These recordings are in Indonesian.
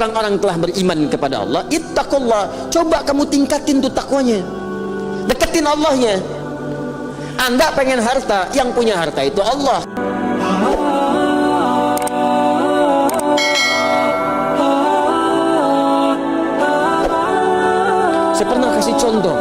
orang-orang telah beriman kepada Allah, ittaqullah, coba kamu tingkatin tuh takwanya, deketin Allahnya. Anda pengen harta, yang punya harta itu Allah. Saya pernah kasih contoh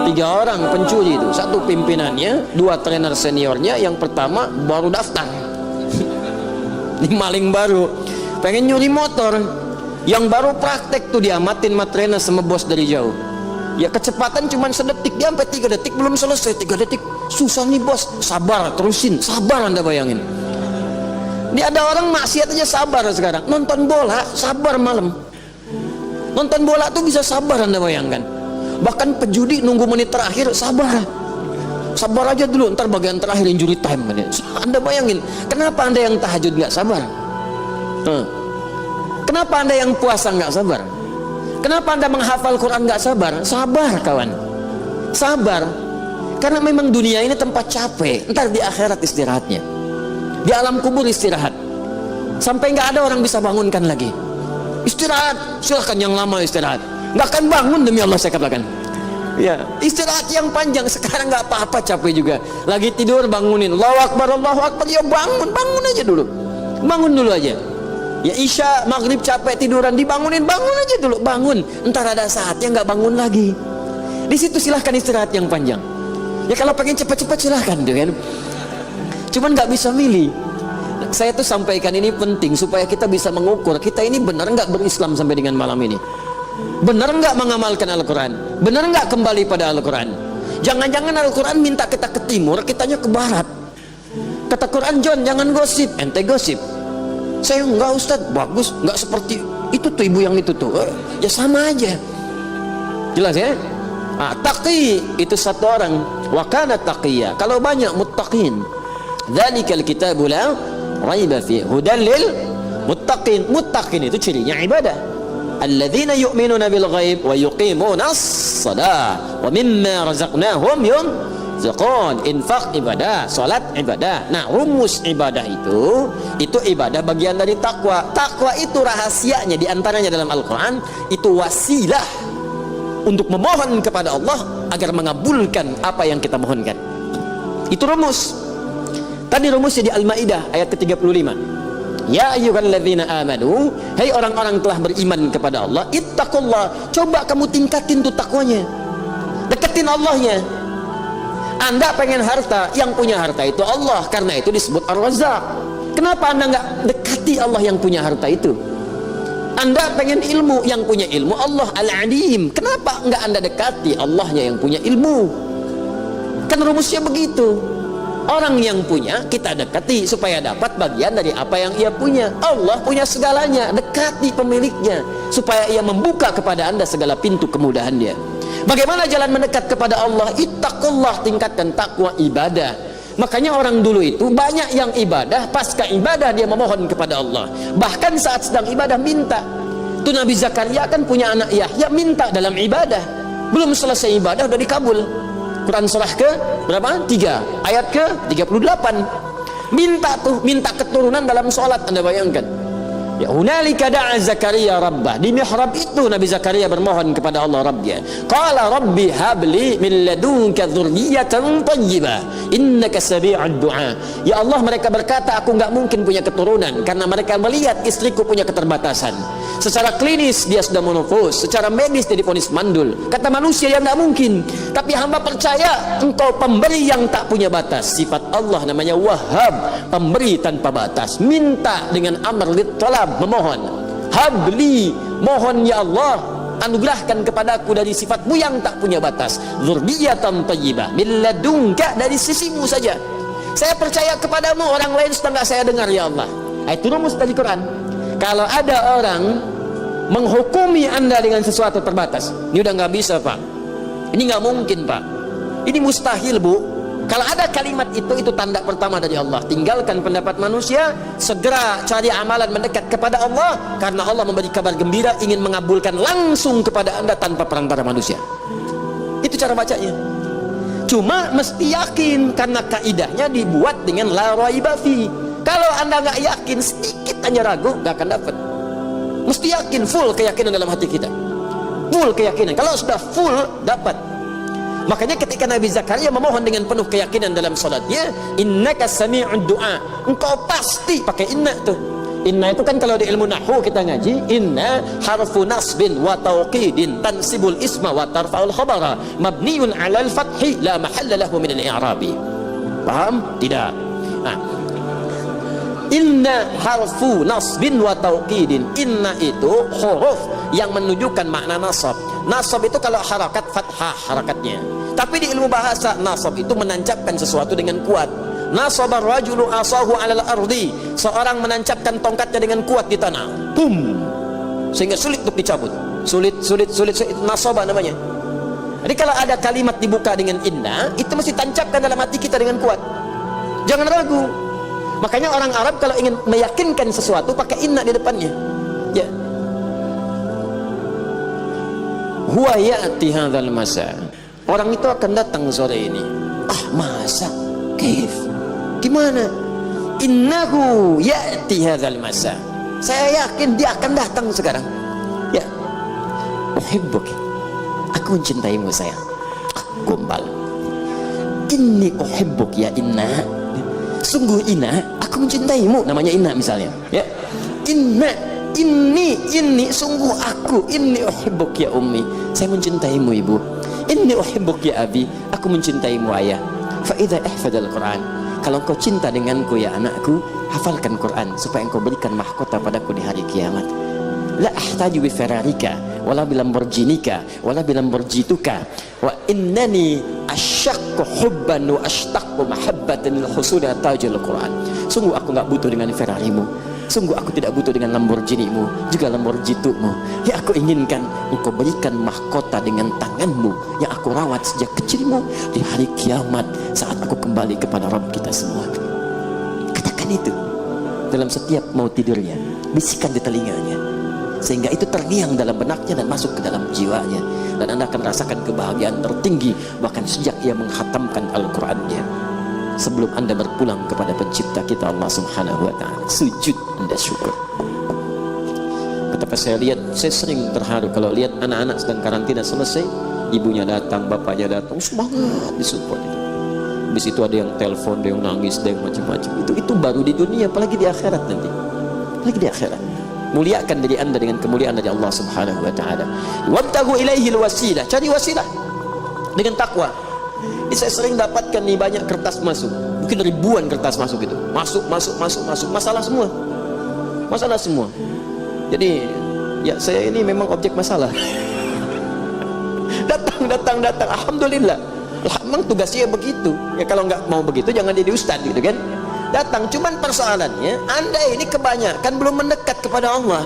3 orang pencuri itu, satu pimpinannya, 2 trainer seniornya. Yang pertama baru daftar ini maling baru, pengen nyuri motor, yang baru praktek tuh diamatin sama trainer sama bos dari jauh. Ya kecepatan cuma sedetik, dia sampai 3 detik belum selesai. 3 detik, susah nih bos, sabar, terusin, sabar. Anda bayangin, ini ada orang maksiat aja sabar sekarang. Nonton bola sabar malam, nonton bola tuh bisa sabar. Anda bayangkan, bahkan pejudi nunggu menit terakhir sabar. Sabar aja dulu, ntar bagian terakhir injury time. Anda bayangin, kenapa Anda yang tahajud nggak sabar? Kenapa Anda yang puasa nggak sabar? Kenapa Anda menghafal Quran nggak sabar? Sabar kawan, sabar. Karena memang dunia ini tempat capek, ntar di akhirat istirahatnya, di alam kubur istirahat, sampai nggak ada orang bisa bangunkan lagi. Istirahat, silahkan yang lama istirahat, nggak akan bangun demi Allah saya katakan. Ya, istirahat yang panjang. Sekarang nggak apa-apa, capek juga, lagi tidur bangunin, Allahu Akbar, Allahu Akbar, ya bangun aja dulu, bangun dulu aja. Ya isya, maghrib capek tiduran, dibangunin, bangun aja dulu, bangun. Ntar ada saatnya nggak bangun lagi. Di situ silahkan istirahat yang panjang. Ya kalau pengen cepat-cepat silahkan, kan? Cuman nggak bisa milih. Saya tuh sampaikan ini penting supaya kita bisa mengukur kita ini benar nggak berislam sampai dengan malam ini. Benar nggak mengamalkan Al-Quran? Benar nggak kembali pada Al-Quran? Jangan-jangan Al-Quran minta kita ke timur, kitanya ke barat. Kata Quran, John jangan gosip, ente gosip. Saya enggak Ustadz, bagus, enggak seperti itu tuh ibu yang itu tuh. Ya sama aja, jelas ya. Taqi itu satu orang, wa kana taqiyya, kalau banyak muttaqin. Dzalikal kitabu la raiba fi hudal lil muttaqin. Muttaqin itu cirinya ibadah. Alladzina yu'minuna bil ghaib wa yuqimunas shalah wa mimma razaqnahum yunfiqun. Infak ibadah, salat ibadah. Nah, rumus ibadah itu ibadah bagian dari takwa. Takwa itu rahasianya diantaranya dalam Al-Quran, itu wasilah untuk memohon kepada Allah agar mengabulkan apa yang kita mohonkan. Itu rumus. Tadi rumusnya di Al-Maidah ayat ke-35. Ya ayyuhalladzina amanu, hai orang-orang telah beriman kepada Allah, ittaqullah, coba kamu tingkatin tuh takwanya, deketin Allahnya. Anda pengen harta, yang punya harta itu Allah, karena itu disebut Ar-Razzaq. Kenapa Anda nggak dekati Allah yang punya harta itu? Anda pengen ilmu, yang punya ilmu Allah Al-Alim. Kenapa nggak Anda dekati Allahnya yang punya ilmu? Kan rumusnya begitu. Orang yang punya kita dekati supaya dapat bagian dari apa yang ia punya. Allah punya segalanya, dekati pemiliknya supaya ia membuka kepada Anda segala pintu kemudahan dia. Bagaimana jalan mendekat kepada Allah? Ittaqullah, tingkatkan takwa ibadah. Makanya orang dulu itu banyak yang ibadah, pasca ibadah dia memohon kepada Allah. Bahkan saat sedang ibadah minta. Itu Nabi Zakaria kan punya anak Yahya, minta dalam ibadah. Belum selesai ibadah udah dikabul. Quran surah ke berapa? 3 ayat ke 38. Minta tuh, minta keturunan dalam sholat. Anda bayangkan, ya hunalika da'a Zakaria rabbah, di mihrab itu Nabi Zakaria bermohon kepada Allah Rabbnya. Qala rabbi habli min ladunka dzurriyyatan thayyibah innaka sami'ud du'a. Ya Allah, mereka berkata aku nggak mungkin punya keturunan karena mereka melihat istriku punya keterbatasan. Secara klinis dia sudah menopause, secara medis dia divonis mandul. Kata manusia yang nggak mungkin, tapi hamba percaya engkau pemberi yang tak punya batas. Sifat Allah namanya Wahhab, pemberi tanpa batas. Minta dengan amr lit talab, memohon. Habli, mohon ya Allah, anugerahkan kepadaku dari sifatmu yang tak punya batas. Dzurriyyatan thayyibah min ladunka, dari sisimu saja. Saya percaya kepadamu, orang lain sudah nggak saya dengar ya Allah. Itu rumus dari Quran. Kalau ada orang menghukumi Anda dengan sesuatu terbatas, ini udah nggak bisa Pak, ini nggak mungkin Pak, ini mustahil Bu. Kalau ada kalimat itu tanda pertama dari Allah. Tinggalkan pendapat manusia, segera cari amalan mendekat kepada Allah, karena Allah memberi kabar gembira ingin mengabulkan langsung kepada Anda tanpa perantara manusia. Itu cara bacanya. Cuma mesti yakin, karena kaidahnya dibuat dengan la raiba fi. Kalau Anda nggak yakin, sedikit hanya ragu, nggak akan dapat. Mesti yakin, full keyakinan dalam hati kita. Full keyakinan. Kalau sudah full, dapat. Makanya ketika Nabi Zakaria memohon dengan penuh keyakinan dalam salatnya, innaka sami'ud du'a, engkau pasti pakai inna tuh. Inna itu kan kalau di ilmu nahwu kita ngaji, inna harfu nasbin wa tawqidin tansibul isma wa tarfa'ul khabara mabniun 'alal fathi la mahalla lahu min al-i'rabi. Paham? Tidak. Nah, inna harfu nasbin wa tawqidin. Inna itu huruf yang menunjukkan makna nasab. Nasab itu kalau harakat fathah harakatnya. Tapi di ilmu bahasa nasab itu menancapkan sesuatu dengan kuat. Nasabar rajulu asahu 'alal ardi. Seorang menancapkan tongkatnya dengan kuat di tanah. Bum. Sehingga sulit untuk dicabut. Sulit. Nasaba namanya. Jadi kalau ada kalimat dibuka dengan inna, itu mesti tancapkan dalam hati kita dengan kuat. Jangan ragu. Makanya orang Arab kalau ingin meyakinkan sesuatu pakai inna di depannya. Ya. Huwa ya'ti hadzal masa. Orang itu akan datang sore ini. Ah, masa? Kaif? Gimana? Innahu ya'ti hadzal masa. Saya yakin dia akan datang sekarang. Ya. Uhibbuk. Aku mencintaimu sayang. Gombal. Inni uhibbuk ya inna. Sungguh Inna, aku mencintaimu. Namanya Inna misalnya, ya. Inna, ini sungguh aku. Inni uhibbuk ya ummi. Saya mencintaimu ibu. Inni uhibbuk ya abi. Aku mencintaimu ayah. Fa idza ihfadal Quran. Kalau engkau cinta denganku ya anakku, hafalkan Quran supaya engkau berikan mahkota padaku di hari kiamat. La ahtaju bi Ferrarika wala bi Lamborghinika wala bi Lamborghituka wa innani asyaqqu hubban wa ashtaqu mahabbatan lil husuli tajil Quran. Sungguh aku enggak butuh dengan Ferrarimu, sungguh aku tidak butuh dengan Lamborghinimu, juga Lamborghitumu. Yang aku inginkan engkau berikan mahkota dengan tanganmu yang aku rawat sejak kecilmu di hari kiamat saat aku kembali kepada Rabb kita semua. Katakan itu dalam setiap mau tidurnya, bisikan di telinganya, sehingga itu terngiang dalam benaknya dan masuk ke dalam jiwanya, dan Anda akan merasakan kebahagiaan tertinggi bahkan sejak ia menghatamkan Al-Qur'annya sebelum Anda berpulang kepada pencipta kita Allah Subhanahu wa ta'ala. Sujud Anda syukur. Betapa saya lihat, saya sering terharu kalau lihat anak-anak sedang karantina selesai, ibunya datang, bapaknya datang, semangat disupport itu. Habis itu ada yang telepon, ada yang nangis, ada yang macam-macam. Itu baru di dunia, apalagi di akhirat nanti. Apalagi di akhirat. Muliakan diri Anda dengan kemuliaan dari Allah Subhanahu wa ta'ala. Wabtaghu ilaihil wasilah. Cari wasilah dengan takwa. Ini saya sering dapatkan nih banyak kertas masuk. Mungkin ribuan kertas masuk itu. Masuk. Masalah semua. Masalah semua. Jadi, ya saya ini memang objek masalah. Datang. Alhamdulillah. Memang tugasnya begitu. Ya kalau nggak mau begitu jangan jadi ustaz gitu kan. Datang, cuman persoalannya Anda ini kebanyakan belum mendekat kepada Allah.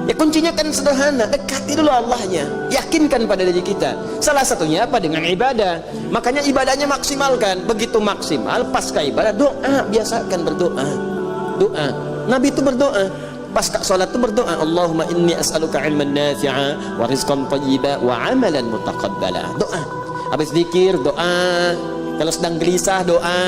Ya kuncinya kan sederhana, dekati dulu Allahnya, yakinkan pada diri kita. Salah satunya apa? Dengan ibadah. Makanya ibadahnya maksimalkan. Begitu maksimal, pasca ibadah doa, biasakan berdoa. Doa. Nabi itu berdoa. Pasca salat itu berdoa, Allahumma inni as'aluka ilman nafi'a wa rizqan thayyiba wa amalan mutaqabbala. Doa. Habis zikir doa. Kalau sedang gelisah doa,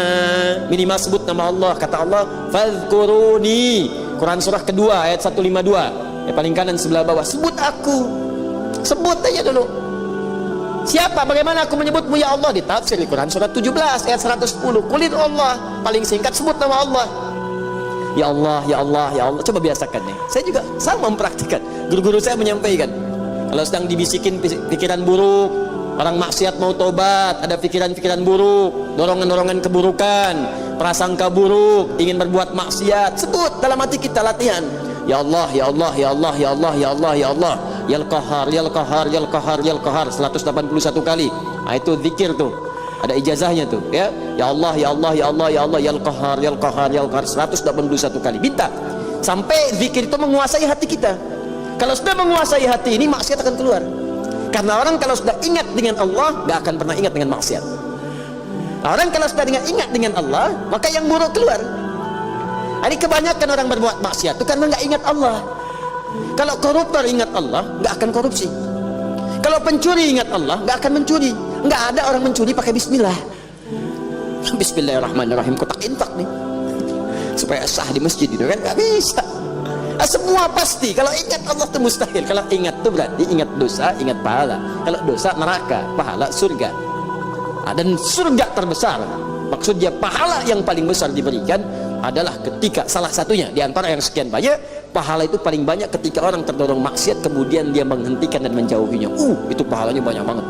minimal sebut nama Allah. Kata Allah, fadhkuruni. Quran surah kedua ayat 152. Ya paling kanan sebelah bawah. Sebut aku. Sebut aja dulu. Siapa? Bagaimana aku menyebutmu ya Allah? Ditafsir di Quran surah 17 ayat 110. Qul Allah. Paling singkat sebut nama Allah. Ya Allah, ya Allah, ya Allah. Coba biasakan nih. Saya juga sama mempraktikkan. Guru-guru saya menyampaikan. Kalau sedang dibisikin pikiran buruk, orang maksiat mau tobat, ada pikiran-pikiran buruk, dorongan-dorongan keburukan, prasangka buruk, ingin berbuat maksiat, sebut dalam hati kita, latihan. Ya Allah, ya Allah, ya Allah, ya Allah, ya Allah, ya Allah, Yal Qahar, Yal Qahar, Yal Qahar, Yal Qahar 181 kali. Nah, itu zikir tuh. Ada ijazahnya tuh, ya. Ya Allah, ya Allah, ya Allah, ya Allah, Yal Qahar, Yal Qahar, Yal Qahar 181 kali. Minta sampai zikir itu menguasai hati kita. Kalau sudah menguasai hati ini, maksiat akan keluar. Karena orang kalau sudah ingat dengan Allah, gak akan pernah ingat dengan maksiat. Orang kalau sudah ingat dengan Allah, maka yang buruk keluar. Ini kebanyakan orang berbuat maksiat itu karena gak ingat Allah. Kalau koruptor ingat Allah, gak akan korupsi. Kalau pencuri ingat Allah, gak akan mencuri. Gak ada orang mencuri pakai bismillah. Bismillahirrahmanirrahim, kotak infak nih supaya sah di masjid itu kan, gak bisa. Semua pasti. Kalau ingat Allah itu mustahil. Kalau ingat itu berarti ingat dosa, ingat pahala. Kalau dosa neraka, pahala surga. Dan surga terbesar, maksudnya pahala yang paling besar diberikan adalah ketika salah satunya di antara yang sekian banyak, pahala itu paling banyak ketika orang terdorong maksiat kemudian dia menghentikan dan menjauhinya. Itu pahalanya banyak banget.